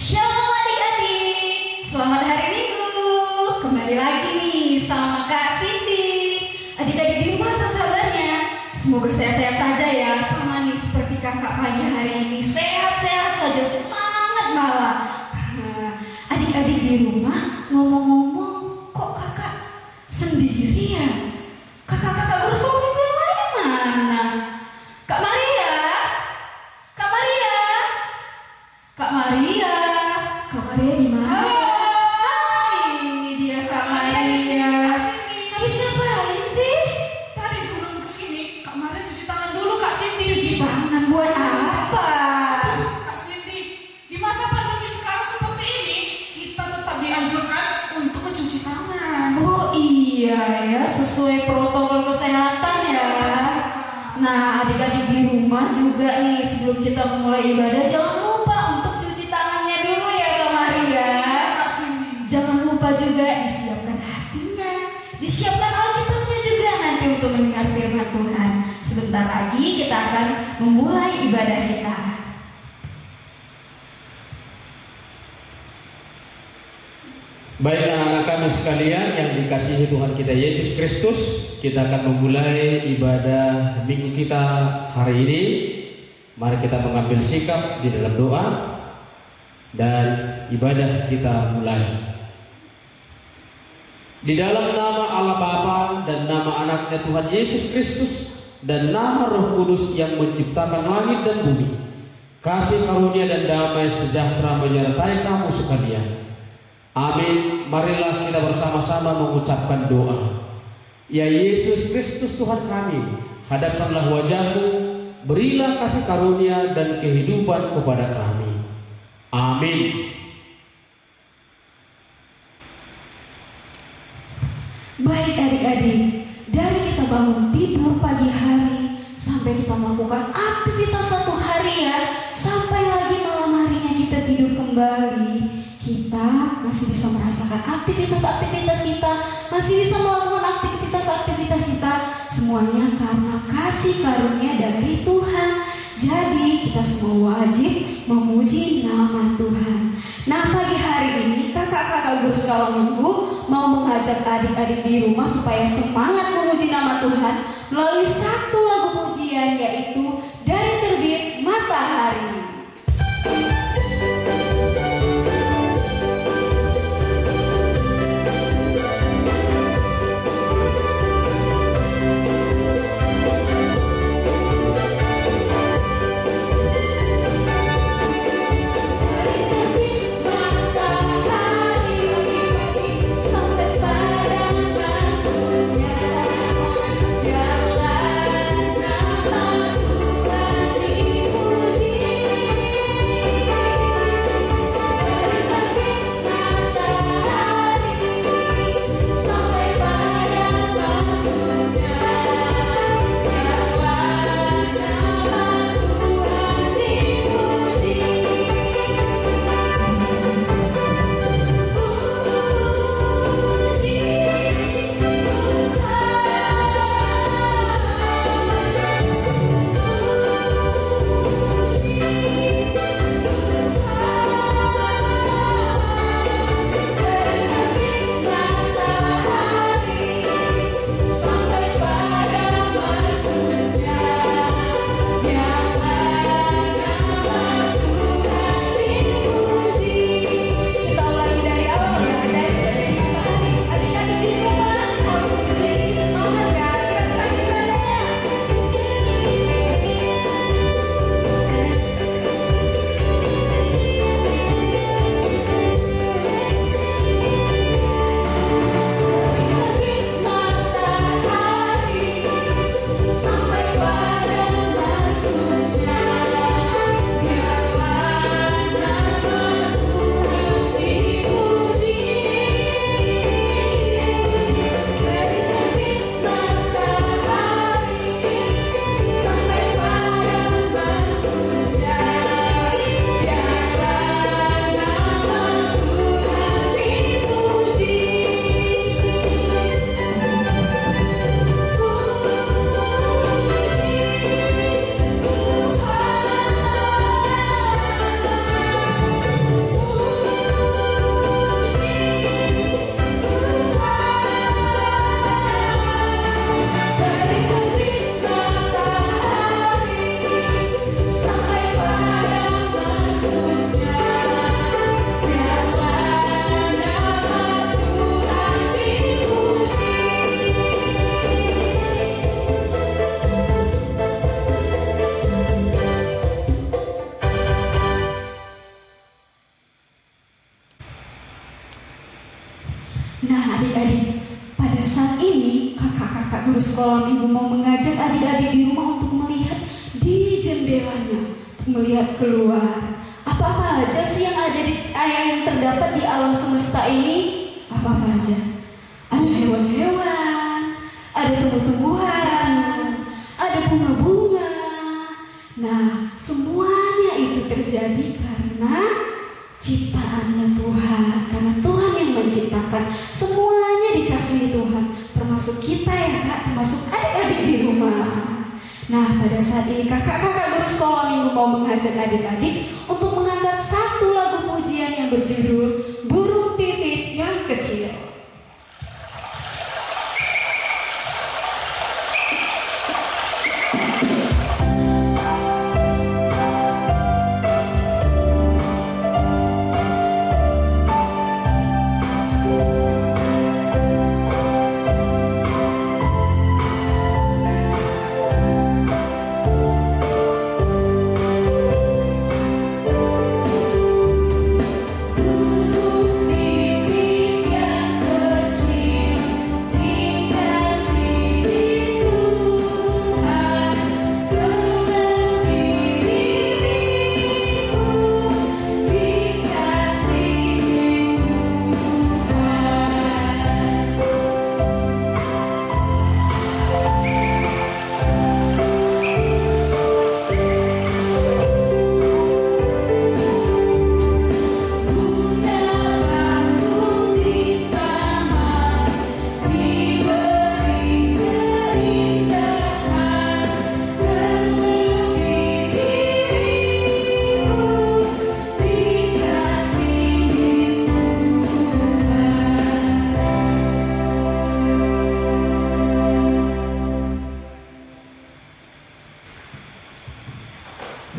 Shalom adik-adik, selamat hari Minggu. Kembali lagi nih sama Kak Cindy. Adik-adik di rumah apa kabarnya? Semoga sehat-sehat saja ya. Sama nih seperti kakak pagi hari ini, sehat-sehat saja, semangat malah. Adik-adik di rumah, ngomong-ngomong, kok kakak sendiri ya? Kakak-kakak bersama yang lain mana? Kak Maria, Kak Maria, Kak Maria, Kak Maria di mana? Ini dia Kak Maria. Habis ngapain sih? Tadi sebelum kesini, Kak Maria cuci tangan dulu, Kak Cindy. Cuci tangan buat apa? Kak Cindy, di masa pandemi sekarang seperti ini, kita tetap dianjurkan untuk mencuci tangan. Oh iya ya, sesuai protokol kesehatan ya. Nah, adik-adik di rumah juga nih, sebelum kita memulai ibadah, jangan lupa untuk cuci tangannya dulu ya Kak Maria. Kak Cindy. Jangan lupa juga disiapkan hatinya, disiapkan Alkitabnya juga nanti untuk mendengar firman Tuhan. Sebentar lagi kita akan memulai ibadah kita. Baik anak-anak kami sekalian yang dikasihi Tuhan kita Yesus Kristus, kita akan memulai ibadah minggu kita hari ini. Mari kita mengambil sikap di dalam doa dan ibadah kita mulai. Di dalam nama Allah Bapa dan nama anaknya Tuhan Yesus Kristus dan nama Roh Kudus yang menciptakan langit dan bumi, kasih karunia dan damai sejahtera menyertai kamu sekalian. Amin. Marilah kita bersama-sama mengucapkan doa. Ya Yesus Kristus Tuhan kami, hadapkanlah wajah-Mu, berilah kasih karunia dan kehidupan kepada kami. Amin. Baik adik-adik, dari kita bangun tidur pagi hari sampai kita melakukan aktivitas satu harian, sampai lagi malam harinya kita tidur kembali, kita masih bisa merasakan aktivitas-aktivitas kita, masih bisa melakukan aktivitas-aktivitas kita, semuanya karena kasih karunia dari Tuhan. Jadi kita semua wajib memuji nama Tuhan. Nah, pagi hari ini kakak-kakak guru skala minggu mau mengajak adik-adik di rumah supaya semangat memuji nama Tuhan melalui satu lagu pujian, yaitu Dari Terbit Matahari. Biarlah namamu sekolah minggu mau mengajak adik-adik di rumah untuk melihat di jendelanya, untuk melihat keluar. Apa-apa aja sih yang ada yang terdapat di alam semesta ini? Apa-apa aja? Ada hewan-hewan, ada tumbuh-tumbuhan, ada bunga-bunga. Nah, semuanya itu terjadi karena ciptaannya Tuhan. Karena Tuhan yang menciptakan, semuanya dikasihi Tuhan, termasuk kita ya Kak, termasuk adik-adik di rumah. Nah, pada saat ini kakak-kakak guru sekolah minggu mau mengajak adik-adik untuk mengangkat satu lagu pujian yang berjudul Burung Pipit yang Kecil.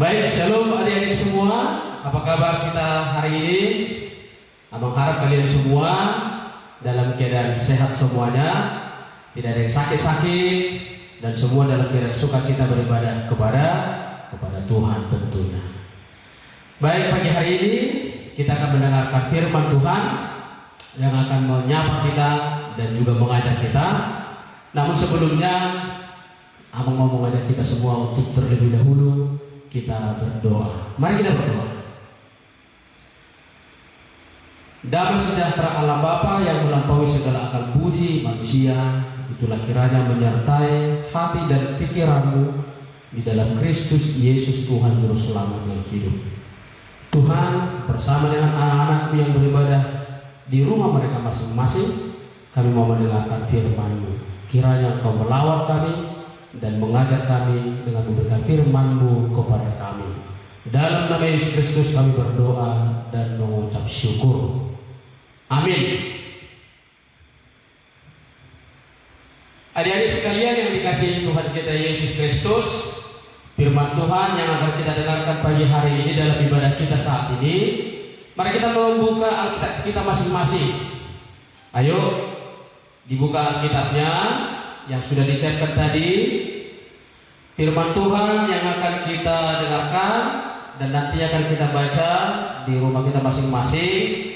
Baik, shalom adik-adik semua. Apa kabar kita hari ini? Abang harap kalian semua dalam keadaan sehat semuanya, tidak ada yang sakit-sakit, dan semua dalam keadaan sukacita beribadah kepada Tuhan tentunya. Baik, pagi hari ini kita akan mendengarkan firman Tuhan yang akan menyapa kita dan juga mengajak kita. Namun sebelumnya, abang mau mengajak kita semua untuk terlebih dahulu kita berdoa. Mari kita berdoa. Damai sejahtera Allah Bapa yang melampaui segala akal budi manusia, itulah kiranya menyertai hati dan pikiranmu di dalam Kristus Yesus Tuhan Juru Selamat yang hidup. Tuhan, bersama dengan anak-anakmu yang beribadah di rumah mereka masing-masing, kami mau mendengarkan firman-Mu. Kiranya Engkau melawat kami dan mengajar kami dengan memberikan firman-Mu kepada kami. Dalam nama Yesus Kristus kami berdoa dan mengucap syukur. Amin. Adik-adik sekalian yang dikasihi Tuhan kita Yesus Kristus, firman Tuhan yang akan kita dengarkan pagi hari ini dalam ibadah kita saat ini, mari kita membuka Alkitab kita masing-masing. Ayo dibuka Alkitabnya yang sudah disiapkan tadi. Firman Tuhan yang akan kita dengarkan dan nanti akan kita baca di rumah kita masing-masing.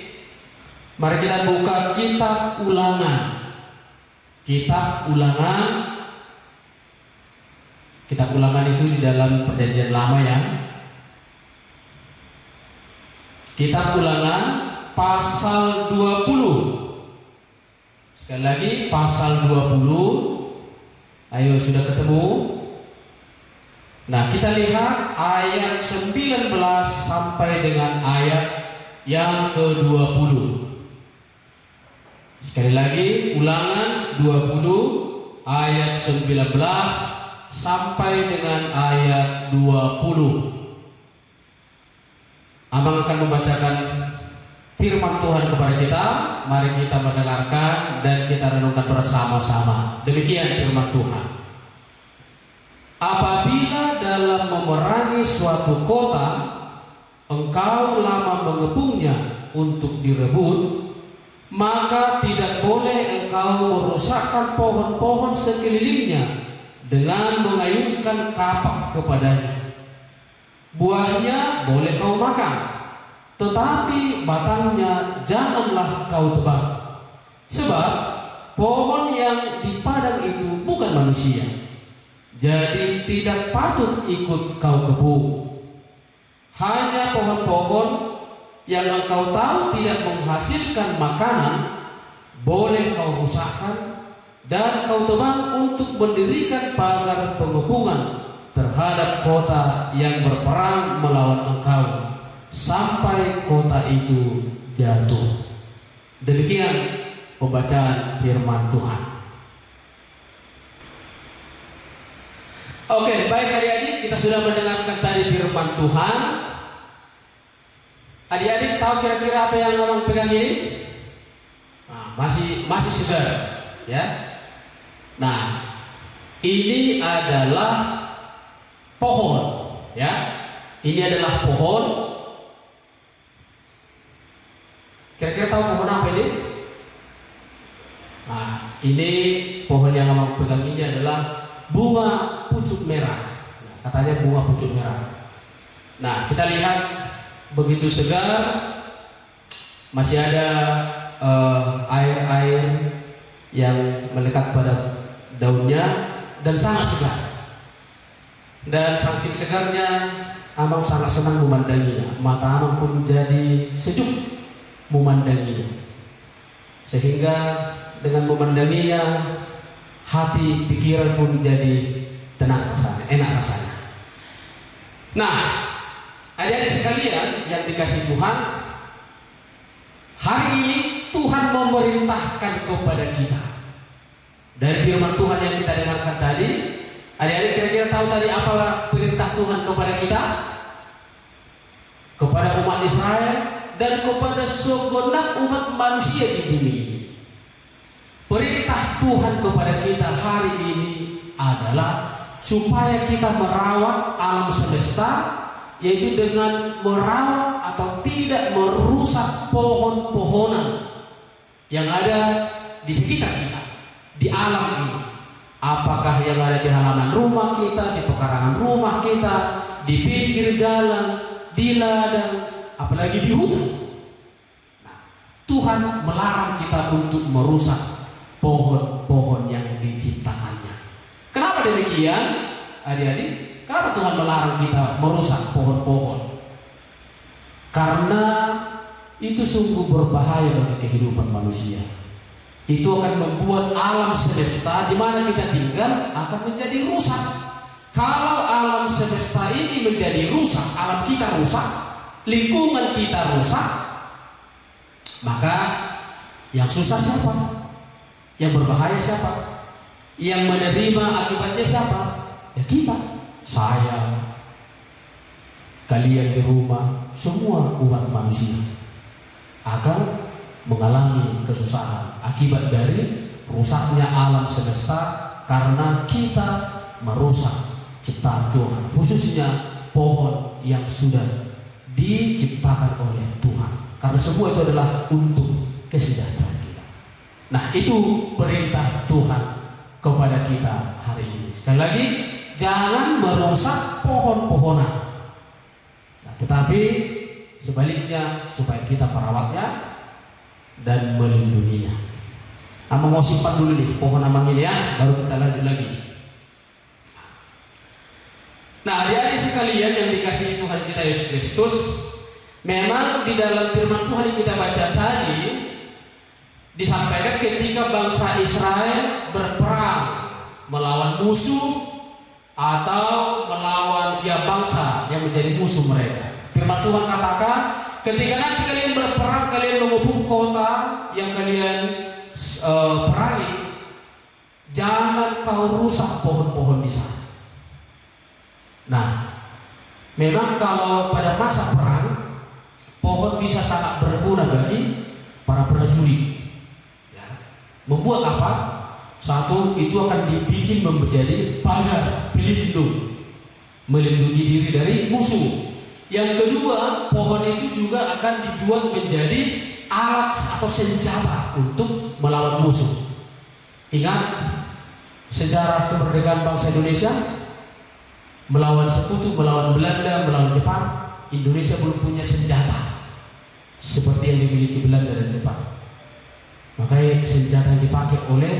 Mari kita buka kitab Ulangan. Kitab Ulangan. Kitab Ulangan itu di dalam Perjanjian Lama ya. Kitab Ulangan pasal 20. Sekali lagi pasal 20. Ayo, sudah ketemu? Nah, kita lihat ayat 19 sampai dengan ayat yang ke-20. Sekali lagi, Ulangan 20 ayat 19 sampai dengan ayat 20. Abang akan membacakan firman Tuhan kepada kita. Mari kita mendengarkan dan kita renungkan bersama-sama. Demikian firman Tuhan. Apabila dalam memerangi suatu kota engkau lama mengepungnya untuk direbut, maka tidak boleh engkau merusakkan pohon-pohon sekelilingnya dengan mengayunkan kapak kepadanya. Buahnya boleh kau makan, tetapi batangnya janganlah kau tebang. Sebab pohon yang di padang itu bukan manusia, jadi tidak patut ikut kau kebun. Hanya pohon-pohon yang engkau tahu tidak menghasilkan makanan boleh kau rusakkan, dan kau tebang untuk mendirikan pagar pengepungan terhadap kota yang berperang melawan engkau sampai kota itu jatuh. Demikian pembacaan firman Tuhan. Oke, baik adik-adik, kita sudah mendengarkan tadi firman Tuhan. Adik-adik tahu kira-kira apa yang abang pegang ini? Nah, masih segar, ya. Nah, ini adalah pohon, ya. Ini adalah pohon. Kira-kira tahu pohon apa ini? Nah, ini pohon yang abang pegang ini adalah bunga pucuk merah. Nah, katanya bunga pucuk merah. Nah, kita lihat begitu segar, masih ada air-air yang melekat pada daunnya dan sangat segar. Dan saking segarnya, abang sangat senang memandanginya. Mata abang pun jadi sejuk memandanginya. Sehingga dengan memandanginya, hati pikiran pun jadi tenang rasanya, enak rasanya. Nah, adik-adik sekalian yang dikasih Tuhan, hari ini Tuhan memerintahkan kepada kita. Dari firman Tuhan yang kita dengarkan tadi, adik-adik kira-kira tahu tadi apa perintah Tuhan kepada kita? Kepada umat Israel dan kepada segenap umat manusia di bumi ini. Perintah Tuhan kepada kita hari ini adalah supaya kita merawat alam semesta, yaitu dengan merawat atau tidak merusak pohon-pohonan yang ada di sekitar kita, di alam ini. Apakah yang ada di halaman rumah kita, di pekarangan rumah kita, di pinggir jalan, di ladang, apalagi di hutan. Nah, Tuhan melarang kita untuk merusak pohon-pohon yang diciptakannya. Kenapa demikian, adik-adik? Kenapa Tuhan melarang kita merusak pohon-pohon? Karena itu sungguh berbahaya bagi kehidupan manusia. Itu akan membuat alam semesta di mana kita tinggal akan menjadi rusak. Kalau alam semesta ini menjadi rusak, alam kita rusak, lingkungan kita rusak, maka yang susah siapa? Yang berbahaya siapa? Yang menerima akibatnya siapa? Ya kita, saya, kalian di rumah, semua umat manusia akan mengalami kesusahan akibat dari rusaknya alam semesta karena kita merusak ciptaan Tuhan, khususnya pohon yang sudah diciptakan oleh Tuhan. Karena semua itu adalah untuk kesejahteraan kita. Nah, itu perintah Tuhan kepada kita hari ini. Sekali lagi, jangan merusak pohon-pohonan. Nah, tetapi sebaliknya supaya kita merawatnya dan melindunginya. Amang mau simpan dulu nih pohon amang ini ya, baru kita lanjut lagi. Nah, adik-adik sekalian yang dikasihi Tuhan kita Yesus Kristus, memang di dalam firman Tuhan yang kita baca tadi disampaikan ketika bangsa Israel berperang melawan musuh atau melawan bangsa yang menjadi musuh mereka. Firman Tuhan katakan, ketika nanti kalian berperang, kalian mengepung kota yang kalian perangi, jangan kau rusak pohon-pohon di sana. Nah, memang kalau pada masa perang, pohon bisa sangat berguna bagi para prajurit. Ya. Membuat apa? Satu, itu akan dibikin menjadi pagar pelindung, melindungi diri dari musuh. Yang kedua, pohon itu juga akan dibuat menjadi alat atau senjata untuk melawan musuh. Ingat sejarah kemerdekaan bangsa Indonesia, melawan sekutu, melawan Belanda, melawan Jepang, Indonesia belum punya senjata seperti yang dimiliki Belanda dan Jepang. Makanya senjata yang dipakai oleh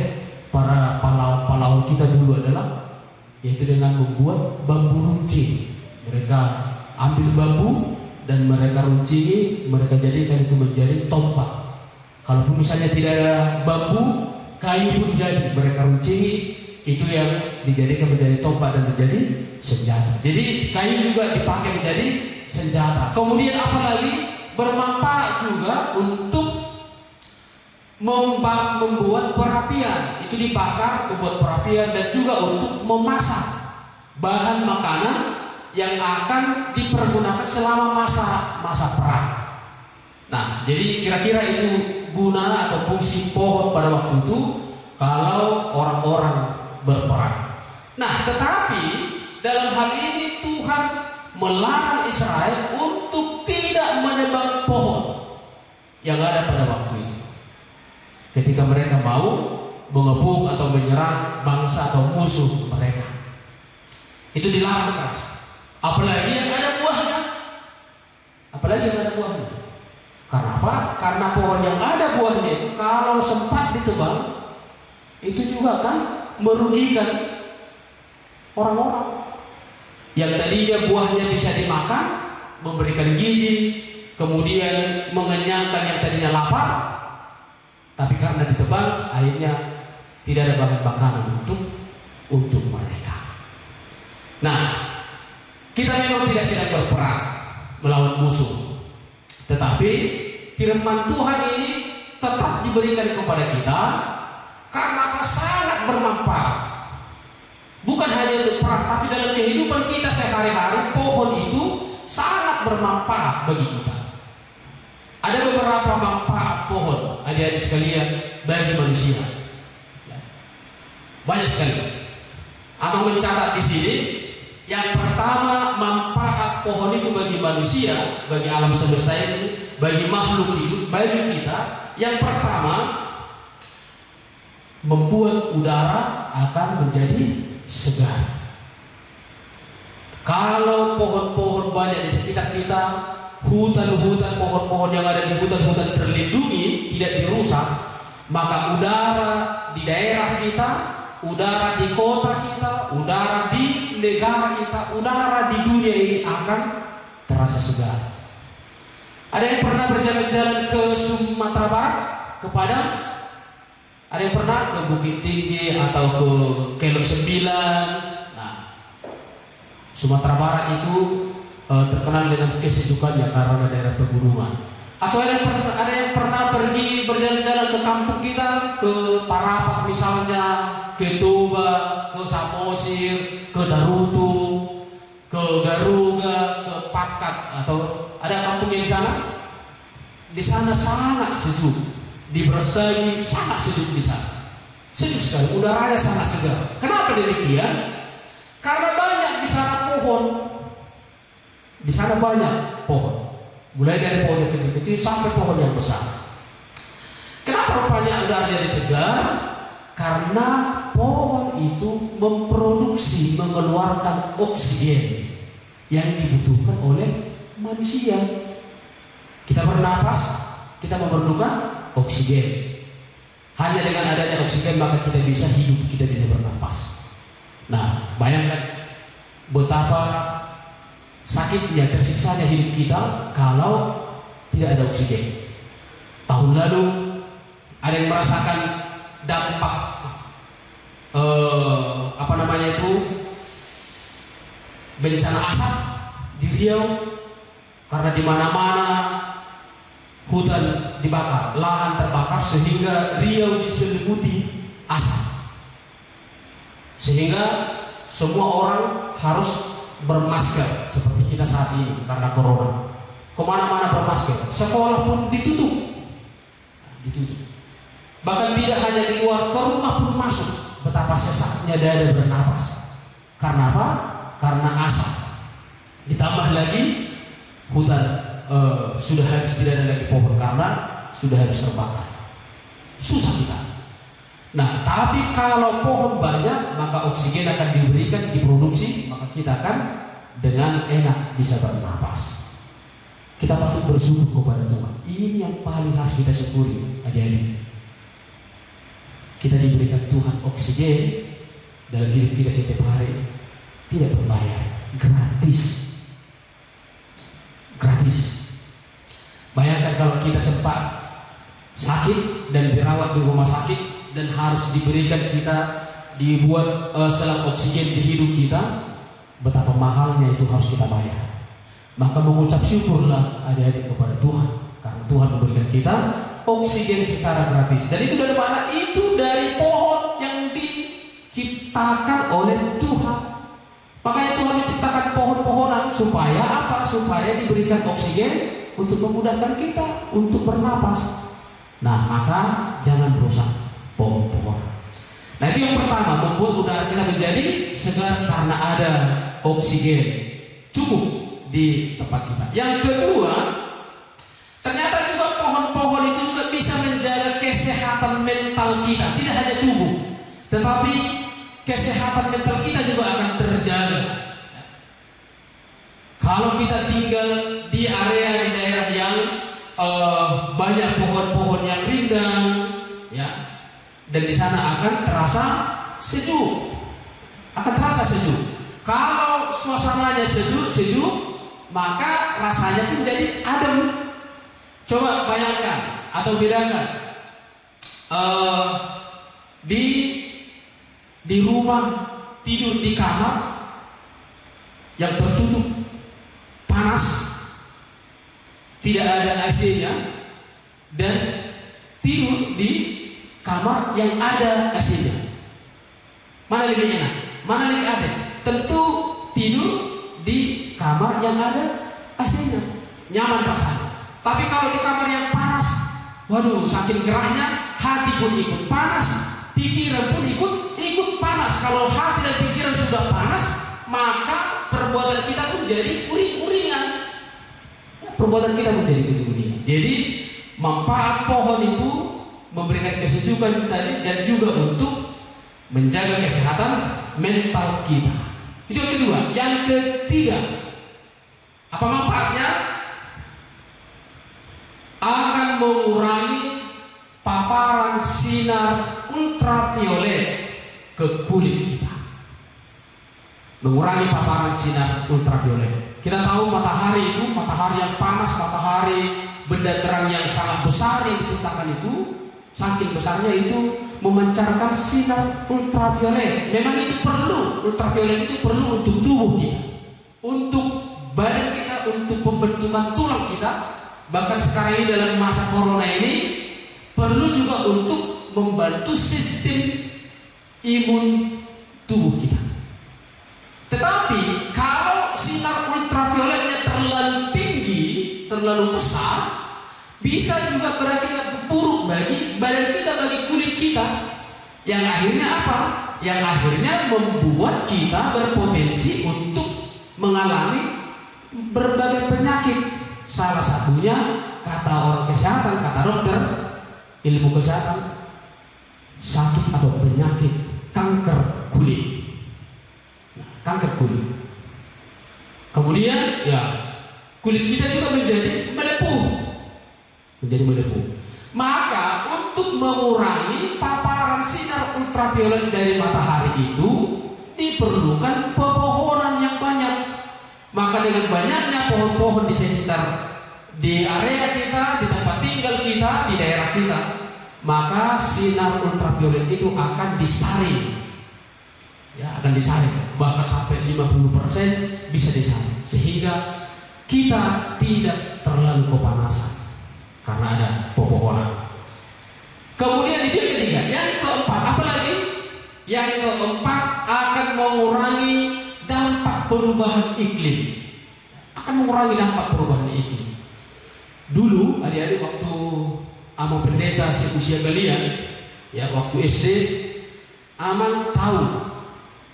para pahlawan-pahlawan kita dulu adalah yaitu dengan membuat bambu runcing. Mereka ambil bambu dan mereka runcingi, mereka jadikan itu menjadi tombak. Kalaupun misalnya tidak ada bambu, kayu pun jadi, mereka runcingi, itu yang dijadikan menjadi tombak dan menjadi senjata. Jadi kayu juga dipakai menjadi senjata. Kemudian apalagi bermanfaat juga untuk membuat perapian, itu dibakar membuat perapian, dan juga untuk memasak bahan makanan yang akan dipergunakan selama masa perang. Nah, jadi kira-kira itu guna atau fungsi pohon pada waktu itu kalau orang-orang berperang. Nah, tetapi dalam hal ini Tuhan melarang Israel untuk tidak menebang pohon yang ada pada waktu itu. Ketika mereka mau mengebuk atau menyerang bangsa atau musuh mereka, itu dilarang keras. Apalagi yang ada buahnya. Karena apa? Karena pohon yang ada buahnya itu kalau sempat ditebang, itu juga kan merugikan orang-orang yang tadinya buahnya bisa dimakan, memberikan gizi, kemudian mengenyangkan yang tadinya lapar. Tapi karena ditebang, akhirnya tidak ada bahan makanan untuk mereka. Nah, kita memang tidak sedang berperang melawan musuh, tetapi firman Tuhan ini tetap diberikan kepada kita karena apa? Sangat bermanfaat. Bukan hanya untuk perang, tapi dalam kehidupan kita sehari-hari, pohon itu sangat bermanfaat bagi kita. Ada beberapa manfaat pohon, adik-adik sekalian, bagi manusia. Banyak sekali. Abang mencatat di sini, yang pertama manfaat pohon itu bagi manusia, bagi alam semesta ini, bagi makhluk hidup, bagi kita. Yang pertama, membuat udara akan menjadi segar. Kalau pohon-pohon banyak di sekitar kita, hutan-hutan, pohon-pohon yang ada di hutan-hutan terlindungi tidak dirusak, maka udara di daerah kita, udara di kota kita, udara di negara kita, udara di dunia ini akan terasa segar. Ada yang pernah berjalan-jalan ke Sumatera Barat, ke Padang? Ada yang pernah ke Bukit Tinggi atau ke Kelok 9? Nah, Sumatera Barat itu terkenal dengan kesejukannya karena daerah pegunungan. Atau ada yang pernah pergi berjalan-jalan ke kampung kita, ke Parapat misalnya, ke Toba, ke Samosir, ke Darutu, ke Garuga, ke Pakat, atau ada kampung yang di sana? Di sana sangat sejuk. Di Brastagi sangat sejuk di sana. Sejuk sekali, udaranya sangat segar. Kenapa demikian? Karena banyak di sana pohon. Di sana banyak pohon, mulai dari pohon yang kecil-kecil sampai pohon yang besar. Kenapa rupanya udara jadi segar? Karena pohon itu memproduksi, mengeluarkan oksigen yang dibutuhkan oleh manusia. Kita bernapas, kita memerlukan oksigen. Hanya dengan adanya oksigen maka kita bisa hidup, kita bisa bernapas. Nah, bayangkan betapa sakitnya, tersiksanya hidup kita kalau tidak ada oksigen. Tahun lalu ada yang merasakan dampak bencana asap di Riau, karena di mana-mana hutan dibakar, lahan terbakar sehingga Riau diselimuti asap. Sehingga semua orang harus bermasker seperti kita saat ini karena corona. Kemana-mana bermasker, sekolah pun ditutup. Bahkan tidak hanya di luar, ke rumah pun masuk. Betapa sesaknya dada bernapas. Karena apa? Karena asap. Ditambah lagi hutan sudah habis, tidak ada lagi pohon karena sudah habis terbakar. Susah kita. Nah, tapi kalau pohon banyak, maka oksigen akan diberikan, diproduksi, maka kita akan dengan enak bisa bernapas. Kita patut bersyukur kepada Tuhan. Ini yang paling harus kita syukuri, adik-adik. kita diberikan Tuhan oksigen dalam hidup kita setiap hari, tidak berbayar, gratis. Gratis. Bayangkan kalau kita sempat sakit dan dirawat di rumah sakit dan harus diberikan dibuat selang oksigen di hidup kita, betapa mahalnya itu harus kita bayar. Maka mengucap syukurlah adik-adik kepada Tuhan, karena Tuhan memberikan kita oksigen secara gratis. Dan itu dari mana? Itu dari pohon yang diciptakan oleh Tuhan. Makanya Tuhan menciptakan pohon-pohonan supaya apa? Supaya diberikan oksigen untuk memudahkan kita untuk bernapas. Nah, maka jangan rusak pohon-pohon. Nah, itu yang pertama, membuat udara kita menjadi segar karena ada oksigen cukup di tempat kita. Yang kedua, ternyata juga pohon-pohon itu juga bisa menjaga kesehatan mental kita, tidak hanya tubuh, tetapi kesehatan mental kita juga akan terjaga. Kalau kita tinggal di daerah yang banyak pohon-pohon yang rindang, ya, dan di sana akan terasa sejuk, Kalau suasananya sejuk, maka rasanya itu jadi adem. Coba bayangkan atau bedakan di rumah tidur di kamar yang tertutup panas, tidak ada AC-nya, dan tidur di kamar yang ada AC-nya. Mana lebih enak? Mana lebih adem? Tentu tidur di kamar yang ada AC-nya, nyaman rasanya. Tapi kalau di kamar yang panas, waduh, saking gerahnya hati pun ikut panas, pikiran pun ikut panas. Kalau hati dan pikiran sudah panas, maka perbuatan kita pun jadi uring-uringan. Jadi manfaat pohon itu memberikan kesejukan tadi dan juga untuk menjaga kesehatan mental kita. Itu yang kedua. Yang ketiga, apa manfaatnya? Akan mengurangi paparan sinar ultraviolet ke kulit kita. Mengurangi paparan sinar ultraviolet. Kita tahu matahari yang panas, matahari benda terang yang sangat besar yang diciptakan itu, saking besarnya itu memancarkan sinar ultraviolet. Memang itu perlu, ultraviolet itu perlu untuk tubuh kita, untuk badan kita, untuk pembentukan tulang kita. Bahkan sekarang ini dalam masa corona ini perlu juga untuk membantu sistem imun tubuh kita. Tetapi kalau sinar ultravioletnya terlalu tinggi, terlalu besar, bisa juga berakibat buruk bagi badan kita, bagi kulit kita. Yang akhirnya apa? Yang akhirnya membuat kita berpotensi untuk mengalami berbagai penyakit. Salah satunya, kata orang kesehatan, kata dokter, ilmu kesehatan, sakit atau penyakit kanker kulit. Kanker kulit. Kemudian ya kulit kita juga menjadi melepuh. Maka untuk mengurangi paparan sinar ultraviolet dari matahari itu diperlukan pepohonan yang banyak. Maka dengan banyaknya pohon-pohon di sekitar, di area kita, di tempat tinggal kita, di daerah kita, maka sinar ultraviolet itu akan disaring. Ya, akan disaring, bahkan sampai 50% bisa disaring, sehingga kita tidak terlalu kepanasan karena ada pepohonan. Kemudian itu yang ketiga. Yang keempat, apa lagi? Yang keempat, akan mengurangi dampak perubahan iklim. Dulu adik-adik waktu Amang Pendeta seusia kalian, ya waktu SD, Amang tahu.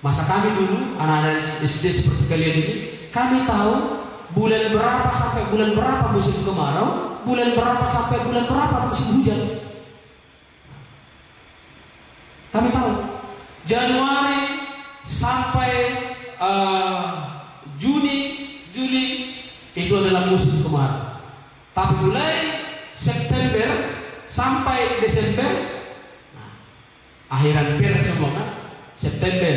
Masa kami dulu, anak-anak SD seperti kalian ini, kami tahu bulan berapa sampai bulan berapa musim kemarau, bulan berapa sampai bulan berapa musim hujan. Kami tahu Januari sampai Juli itu adalah musim kemarau. Tapi mulai September sampai Desember, akhiran ber semua kan? September,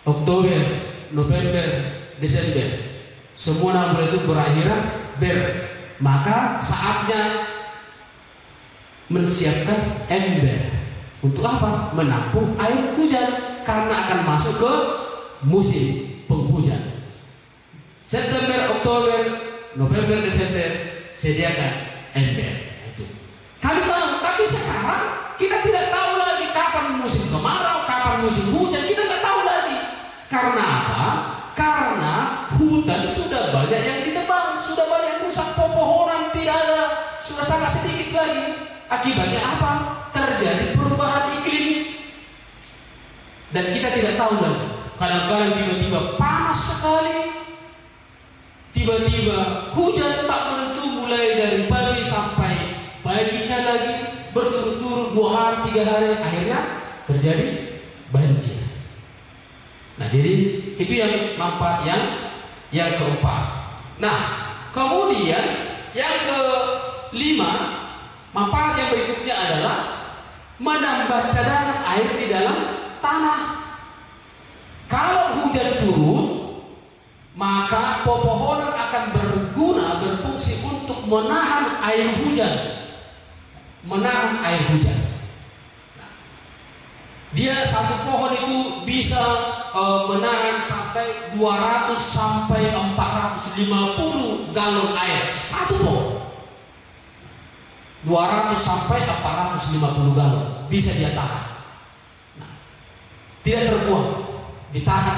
Oktober, November, Desember. Semua bulan itu berakhiran ber. Maka saatnya menyiapkan ember. Untuk apa? Menampung air hujan karena akan masuk ke musim penghujan. September, Oktober, November, Desember sediakan ember. Itu. Kami tahu, tapi sekarang kita tidak tahu lagi kapan musim kemarau, kapan musim hujan. Kita nggak tahu lagi. Karena apa? Karena hutan sudah banyak yang ditebang, sudah banyak rusak pepohonan, tidak ada, sudah sangat sedikit lagi. Akibatnya apa? Terjadi perubahan iklim. Dan kita tidak tahu lagi. Kadang-kadang tiba-tiba panas sekali. Tiba-tiba hujan tak menentu mulai dari pagi sampai paginya lagi. Berturut-turut 2 hari, 3 hari. Akhirnya terjadi banjir. Nah, jadi itu yang manfaat yang keempat. Nah, kemudian yang kelima, manfaat yang berikutnya adalah menambah cadangan air di dalam tanah. Kalau hujan turun, maka pepohonan akan berfungsi untuk menahan air hujan. Menahan air hujan. Dia satu pohon itu bisa menahan sampai 200 sampai 450 galon air satu pohon. 200 sampai 450 galon bisa dia tahan. Nah, tidak terbuang, ditahan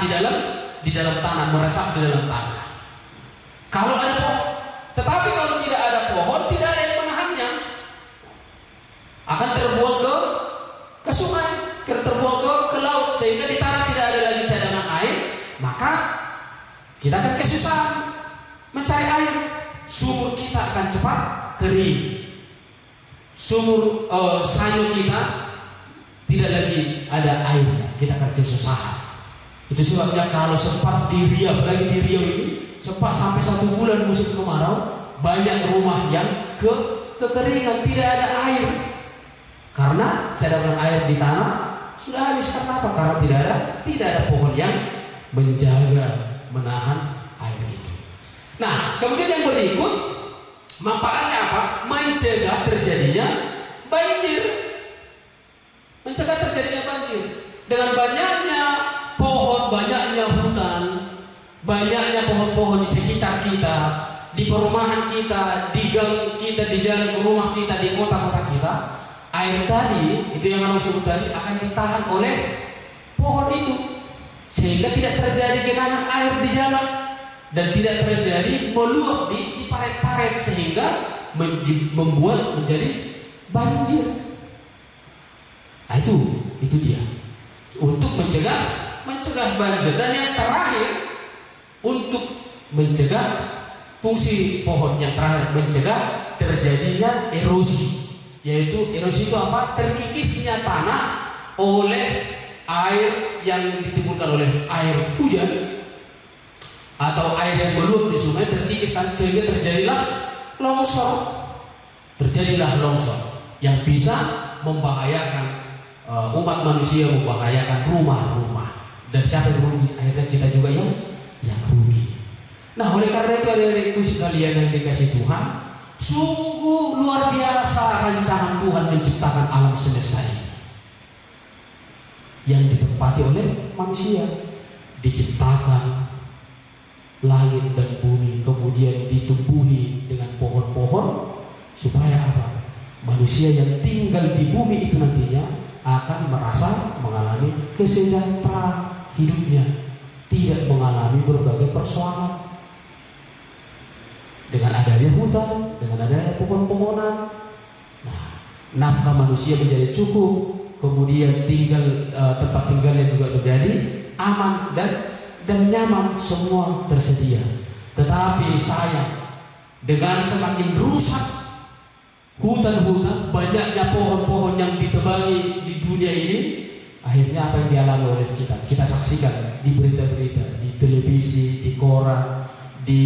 di dalam tanah, meresap di dalam tanah. Kalau ada pohon, tetapi kalau tidak ada pohon, tidak ada yang menahannya, akan terbuang ke sungai, terbuang ke laut, sehingga di tanah tidak ada lagi cadangan air. Maka kita akan kesusahan mencari air. Sumur kita akan cepat kering. Sumur sayur kita tidak lagi ada air, kita akan kesusahan. Itu sebabnya kalau sempat di Riau, apalagi di Riau ini sempat sampai 1 bulan musim kemarau, banyak rumah yang kekeringan, tidak ada air karena cadangan air di tanah sudah habis. Karena apa? Karena tidak ada pohon yang menjaga, menahan air itu. Nah, kemudian yang berikut, manfaatnya apa? Mencegah terjadinya banjir. Mencegah terjadinya banjir. Dengan banyaknya pohon, banyaknya hutan, banyaknya pohon-pohon di sekitar kita, di perumahan kita, di gang kita, di jalan rumah kita, di kota-kota kita, air tadi, itu yang aku sebut tadi, akan ditahan oleh pohon itu, sehingga tidak terjadi genangan air di jalan dan tidak terjadi meluap di paret-paret, sehingga membuat menjadi banjir. Nah, itu dia untuk mencegah banjir. Dan yang terakhir, untuk mencegah, fungsi pohon yang terakhir, mencegah terjadinya erosi. Yaitu erosi itu apa? Terkikisnya tanah oleh air yang ditimbulkan oleh air hujan atau air yang meluap di sungai, terkikis sehingga terjadilah longsor. Terjadilah longsor yang bisa membahayakan umat manusia, membahayakan rumah-rumah. Dan siapa yang rugi? Akhirnya kita juga yang rugi. Nah, oleh karena itu adik-adikku sekalian yang dikasih Tuhan, sungguh luar biasa rancangan Tuhan menciptakan alam semesta ini yang ditempati oleh manusia. Diciptakan langit dan bumi, kemudian ditumbuhi dengan pohon-pohon, supaya apa? Manusia yang tinggal di bumi itu nantinya akan merasa mengalami kesejahteraan hidupnya, tidak mengalami berbagai persoalan. Dengan adanya hutan, dengan adanya pohon-pohonan, nah, nafkah manusia menjadi cukup, kemudian tempat tinggalnya juga menjadi aman dan nyaman, semua tersedia. Tetapi sayang, dengan semakin rusak hutan-hutan, banyaknya pohon-pohon yang ditebangi di dunia ini, akhirnya apa yang dialami oleh kita? Kita saksikan di berita-berita, di televisi, di koran, di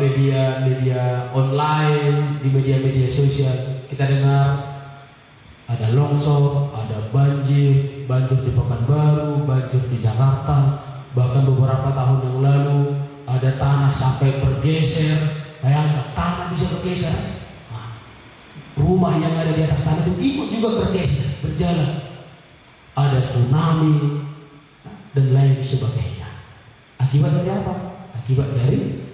media online, di media-media sosial. Kita dengar ada longsor, banjir di Pekanbaru, banjir di Jakarta, bahkan beberapa tahun yang lalu ada tanah sampai bergeser. Bayangkan, tanah bisa bergeser. Nah, rumah yang ada di atas tanah itu ikut juga bergeser, berjalan. Ada tsunami dan lain sebagainya. Akibat dari apa? Akibat dari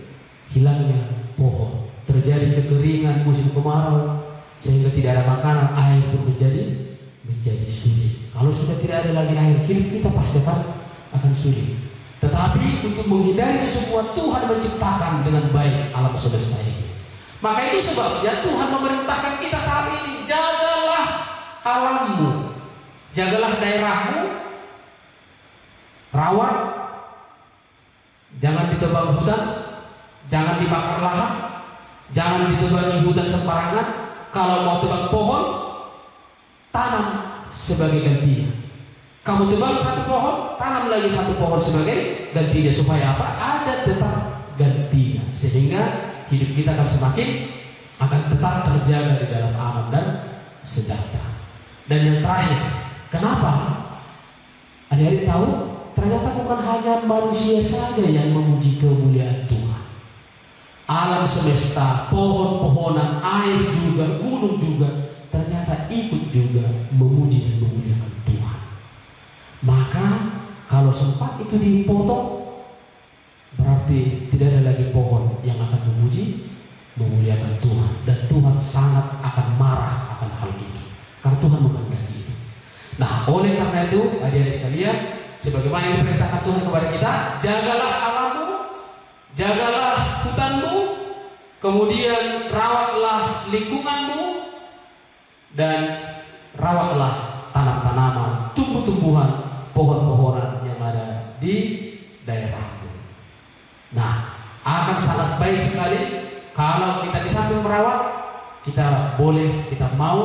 hilangnya pohon. Terjadi kekeringan musim kemarau sehingga tidak ada makanan, air pun menjadi sulit. Kalau sudah tidak ada lagi air, hidup kita pasti akan sulit. Tetapi untuk menghindari itu semua, Tuhan menciptakan dengan baik alam semesta ini. Maka itu sebabnya Tuhan memerintahkan kita saat ini, jagalah alammu, jagalah daerahmu, rawat, jangan ditebang hutan, jangan dibakar lahan, jangan ditebangi hutan sembarangan. Kalau mau tebang pohon, tanam sebagai gantinya. Kamu tebang satu pohon, tanam lagi satu pohon sebagai gantinya, supaya apa? Ada tetap gantinya, sehingga hidup kita akan tetap terjaga di dalam aman dan sejahtera. Dan yang terakhir, kenapa? Adik-adik tahu, ternyata bukan hanya manusia saja yang memuji kemuliaan Tuhan. Alam semesta, pohon-pohonan, air juga, gunung juga, ternyata ikut juga memuji dan memuliakan Tuhan. Maka kalau sempat itu dipotong, berarti tidak ada lagi pohon yang akan memuji, memuliakan Tuhan. Dan Tuhan sangat akan marah akan hal itu, karena Tuhan menghendaki itu. Nah, oleh karena itu, adik-adik sekalian, sebagaimana yang diperintahkan Tuhan kepada kita, jagalah alammu, jagalah hutanmu, kemudian rawatlah lingkunganmu, dan rawatlah tanam-tanaman, tumbuh-tumbuhan, pohon-pohonan yang ada di daerahmu. Nah, akan sangat baik sekali kalau kita di samping merawat, kita mau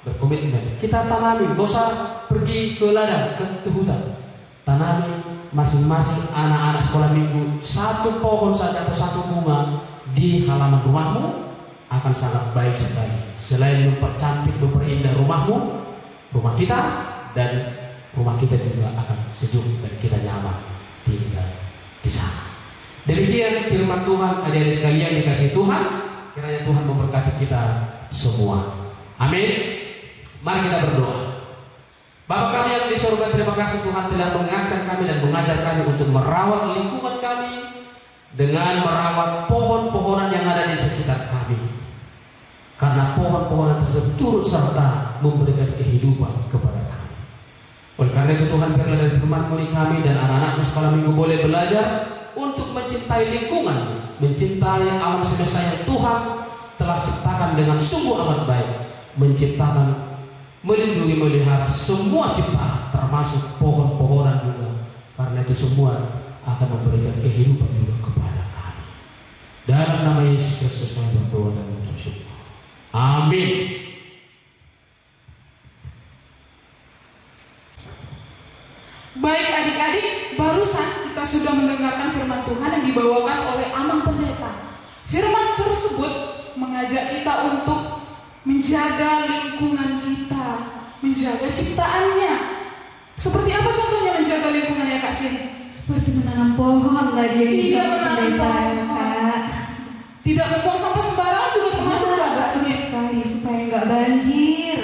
berkomitmen. Kita tanami, gak usah pergi ke ladang, ke hutan. Tanami masing-masing anak-anak sekolah minggu satu pohon saja atau satu bunga di halaman rumahmu, akan sangat baik sekali. Selain mempercantik, memperindah rumahmu, rumah kita, dan rumah kita juga akan sejuk dan kita nyaman tinggal di sana. Demikian firman Tuhan, adik-adik sekalian dikasih Tuhan. Kiranya Tuhan memberkati kita semua. Amin. Mari kita berdoa. Bapa kami yang di surga, terima kasih Tuhan telah mengingatkan kami dan mengajar kami untuk merawat lingkungan kami dengan merawat pohon-pohonan yang ada di sekitar kami. Karena pohon-pohonan tersebut turut serta memberikan kehidupan kepada kami. Oleh karena itu Tuhan, biarlah dari firman-Mu ini kami dan anak-anak sekolah minggu boleh belajar untuk mencintai lingkungan, mencintai alam semesta yang Tuhan telah ciptakan dengan sungguh amat baik, menciptakan, melindungi, melihara semua ciptaan, termasuk pohon-pohonan juga. Karena itu semua akan memberikan kehidupan juga kepada kami. Dalam nama Yesus Kristus kami berdoa dan mengucap syukur. Amin. Baik adik-adik, barusan kita sudah mendengarkan firman Tuhan yang dibawakan oleh Amang Pendeta. Firman tersebut mengajak kita untuk menjaga lingkungan kita, menjaga ciptaannya. Seperti apa contohnya menjaga lingkungannya, Kak Sin? Seperti menanam pohon tadi. Iya, menanam pohon. Kak. Tidak membuang sampah sembarangan juga termasuk, Kak Sin. Sekali supaya nggak banjir.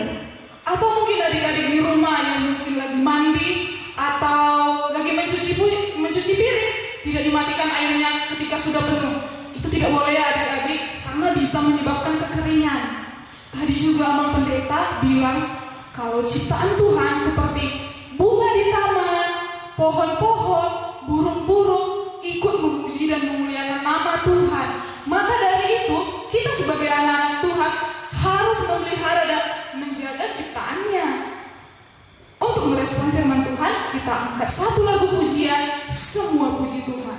Atau mungkin adik-adik di rumah yang mungkin lagi mandi atau lagi mencuci piring, tidak dimatikan airnya ketika sudah penuh. Itu tidak boleh ya adik-adik, karena bisa menyebabkan kekeringan. Tadi juga Amang Pendeta bilang kalau ciptaan Tuhan seperti bunga di taman, pohon-pohon, burung-burung ikut memuji dan memuliakan nama Tuhan. Maka dari itu kita sebagai anak-anak Tuhan harus memelihara dan menjaga ciptaannya. Untuk merespon firman Tuhan, kita angkat satu lagu pujian, Semua Puji Tuhan.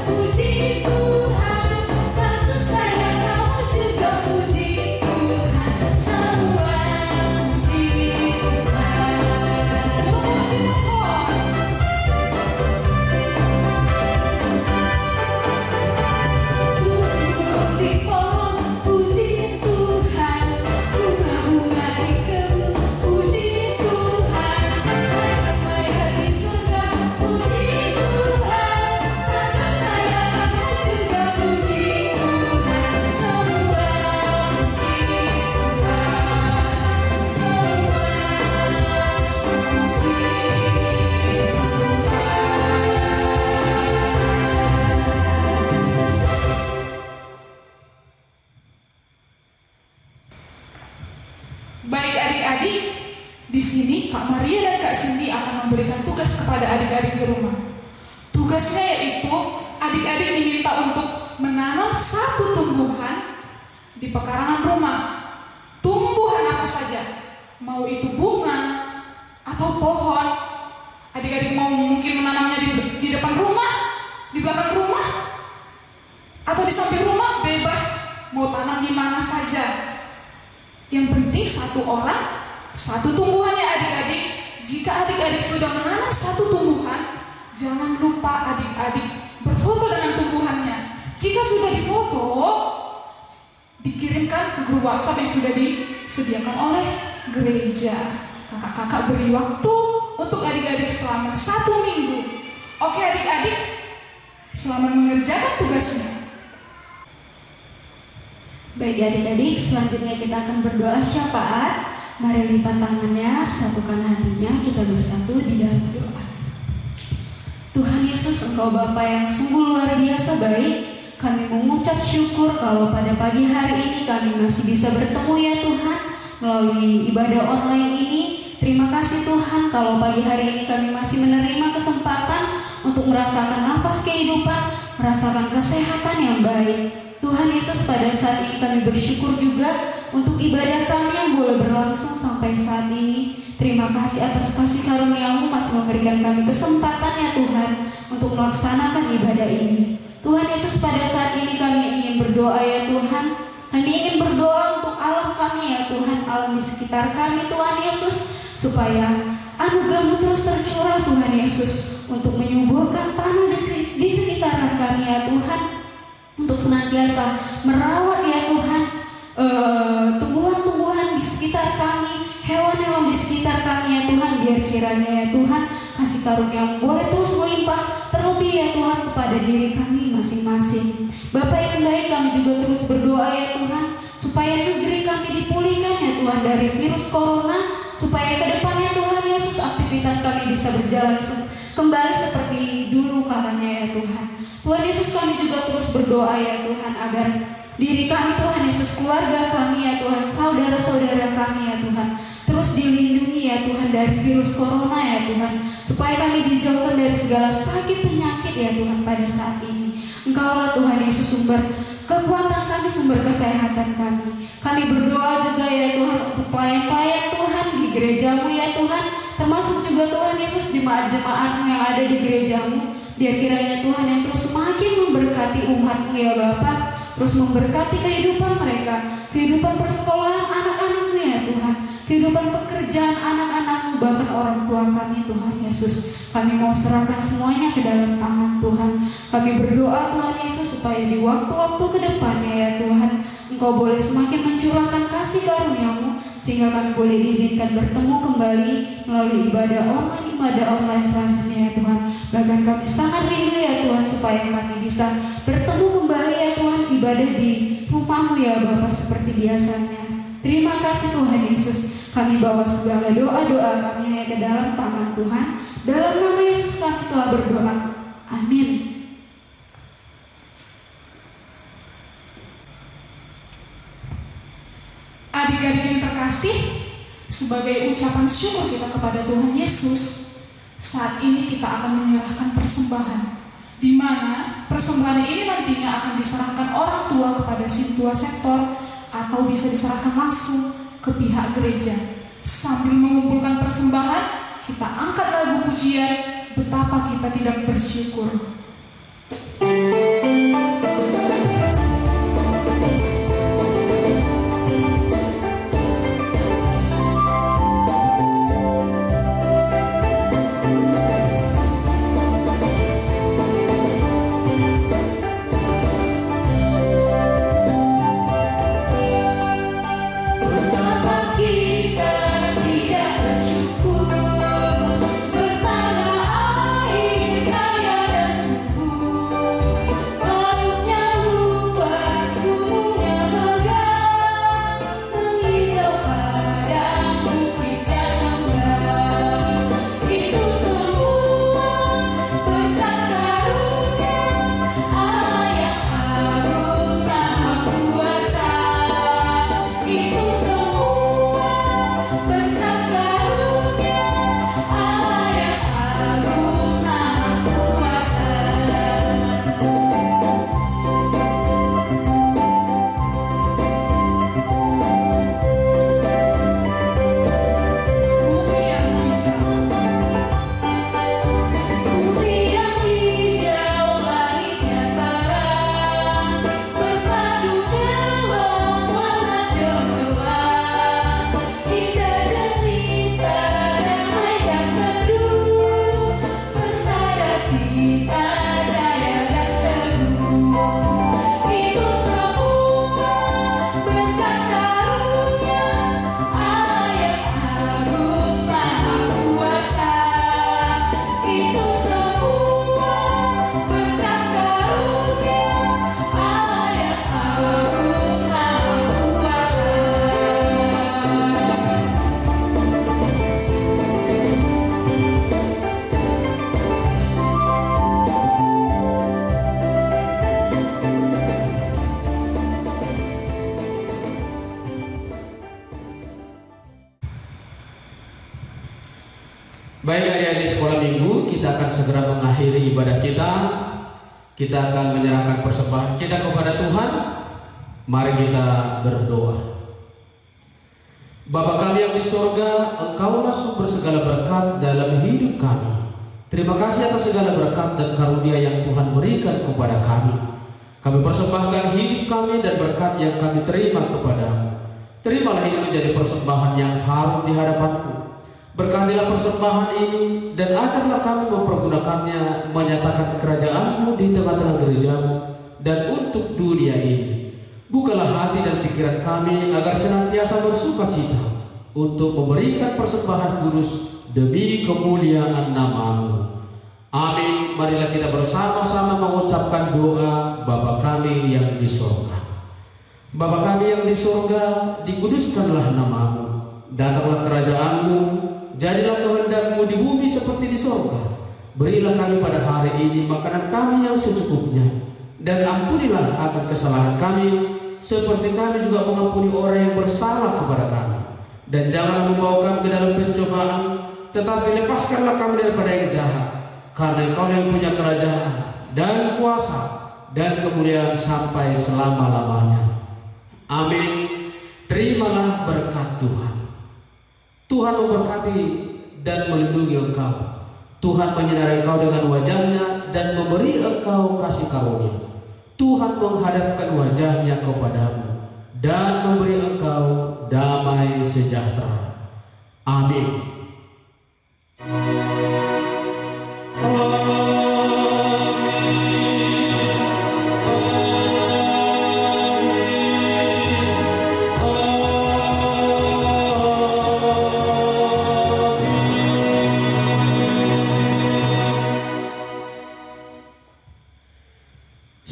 Puji Tuhan, tentu saya Kak Maria dan Kak Cindy akan memberikan tugas kepada adik-adik di rumah. Tugasnya yaitu adik-adik diminta untuk menanam satu tumbuhan di pekarangan rumah. Tumbuhan apa saja, mau itu bunga atau pohon. Adik-adik mau mungkin menanamnya di depan rumah, di belakang rumah, atau di samping rumah, bebas mau tanam di mana saja. Yang penting satu orang, satu tumbuhannya adik-adik. Jika adik-adik sudah menanam satu tumbuhan, jangan lupa adik-adik berfoto dengan tumbuhannya. Jika sudah difoto, dikirimkan ke grup WhatsApp yang sudah disediakan oleh gereja. Kakak-kakak beri waktu untuk adik-adik selama 1 minggu. Oke adik-adik, selamat mengerjakan tugasnya. Baik adik-adik, selanjutnya kita akan berdoa syafaat. Mari lipat tangannya, satukan hatinya, kita bersatu di dalam doa. Tuhan Yesus, Engkau Bapa yang sungguh luar biasa baik. Kami mengucap syukur kalau pada pagi hari ini kami masih bisa bertemu ya Tuhan melalui ibadah online ini. Terima kasih Tuhan kalau pagi hari ini kami masih menerima kesempatan untuk merasakan napas kehidupan, merasakan kesehatan yang baik. Tuhan Yesus, pada saat ini kami bersyukur juga untuk ibadah kami yang boleh berlangsung sampai saat ini. Terima kasih atas kasih karunia-Mu masih memberikan kami kesempatan ya Tuhan untuk melaksanakan ibadah ini. Tuhan Yesus, pada saat ini kami ingin berdoa ya Tuhan. Kami ingin berdoa untuk alam kami ya Tuhan, alam di sekitar kami Tuhan Yesus, supaya anugerah-Mu terus tercurah Tuhan Yesus untuk menyuburkan tanah di sekitaran kami ya Tuhan, untuk senantiasa merawat ya Tuhan tumbuhan-tumbuhan di sekitar kami, hewan-hewan di sekitar kami ya Tuhan. Biar kiranya ya Tuhan kasih karunia-Mu boleh terus melimpah terlebih ya Tuhan kepada diri kami masing-masing. Bapa yang baik, kami juga terus berdoa ya Tuhan supaya negeri kami dipulihkan ya Tuhan dari virus corona, supaya ke depannya Tuhan Yesus aktivitas kami bisa berjalan kembali seperti dulu kalanya ya Tuhan. Tuhan Yesus, kami juga terus berdoa ya Tuhan agar diri kami Tuhan Yesus, keluarga kami ya Tuhan, saudara-saudara kami ya Tuhan, terus dilindungi ya Tuhan dari virus corona ya Tuhan, supaya kami dijauhkan dari segala sakit penyakit ya Tuhan pada saat ini. Engkaulah Tuhan Yesus sumber kekuatan kami, sumber kesehatan kami. Kami berdoa juga ya Tuhan untuk pelayan-pelayan Tuhan di gereja-Mu ya Tuhan, termasuk juga Tuhan Yesus jemaat-jemaat-Mu yang ada di gereja-Mu. Biar kiranya Tuhan yang terus semakin memberkati umat-Mu ya Bapa, terus memberkati kehidupan mereka, kehidupan persekolahan anak-anak-Mu ya Tuhan, kehidupan pekerjaan anak-anak-Mu, bahkan orang tua kami Tuhan Yesus. Kami mau serahkan semuanya ke dalam tangan Tuhan. Kami berdoa Tuhan Yesus supaya di waktu-waktu ke depannya ya Tuhan, Engkau boleh semakin mencurahkan kasih karunia-Mu, sehingga kami boleh diizinkan bertemu kembali melalui ibadah online selanjutnya ya Tuhan. Bahkan kami sangat rindu ya Tuhan supaya kami bisa bertemu kembali ya Tuhan, ibadah di rumah-Mu ya Bapa seperti biasanya. Terima kasih Tuhan Yesus. Kami bawa segala doa-doa kami hanya ke dalam tangan Tuhan. Dalam nama Yesus kami telah berdoa. Amin. Adik-adik yang terkasih, sebagai ucapan syukur kita kepada Tuhan Yesus, saat ini kita akan menyerahkan persembahan, di mana persembahan ini nantinya akan diserahkan orang tua kepada sintua sektor atau bisa diserahkan langsung ke pihak gereja. Sambil mengumpulkan persembahan, kita angkat lagu pujian Betapa Kita Tidak Bersyukur. Bertanda air kaya dan Baik adik-adik sekolah minggu, kita akan segera mengakhiri ibadah kita. Kita akan menyerahkan persembahan kita kepada Tuhan. Mari kita berdoa. Bapa kami yang di sorga, Engkaulah sumber segala berkat dalam hidup kami. Terima kasih atas segala berkat dan karunia yang Tuhan berikan kepada kami. Kami persembahkan hidup kami dan berkat yang kami terima kepadamu. Terimalah ini menjadi persembahan yang harum di hadapan-Mu. Berkatilah persembahan ini dan ajarlah kami mempergunakannya menyatakan kerajaan-Mu di tengah-tengah gereja-Mu dan untuk dunia ini. Bukalah hati dan pikiran kami agar senantiasa bersuka cita untuk memberikan persembahan kudus demi kemuliaan nama-Mu. Amin. Marilah kita bersama-sama mengucapkan doa Bapa kami yang di surga. Bapa kami yang di surga, dikuduskanlah nama-Mu. Datanglah kerajaan-Mu. Jadilah kehendak-Mu di bumi seperti di surga. Berilah kami pada hari ini makanan kami yang secukupnya, dan ampunilah akan kesalahan kami, seperti kami juga mengampuni orang yang bersalah kepada kami. Dan janganlah membawa kami ke dalam pencobaan, tetapi lepaskanlah kami daripada yang jahat. Karena Engkau yang punya kerajaan dan kuasa dan kemuliaan sampai selama-lamanya. Amin. Terimalah berkat Tuhan. Tuhan memberkati dan melindungi engkau. Tuhan menyinari engkau dengan wajahnya dan memberi engkau kasih karunia. Tuhan menghadapkan wajahnya kepadamu dan memberi engkau damai sejahtera. Amin.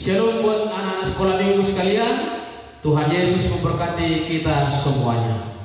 Shalom buat anak-anak sekolah minggu sekalian. Tuhan Yesus memberkati kita semuanya.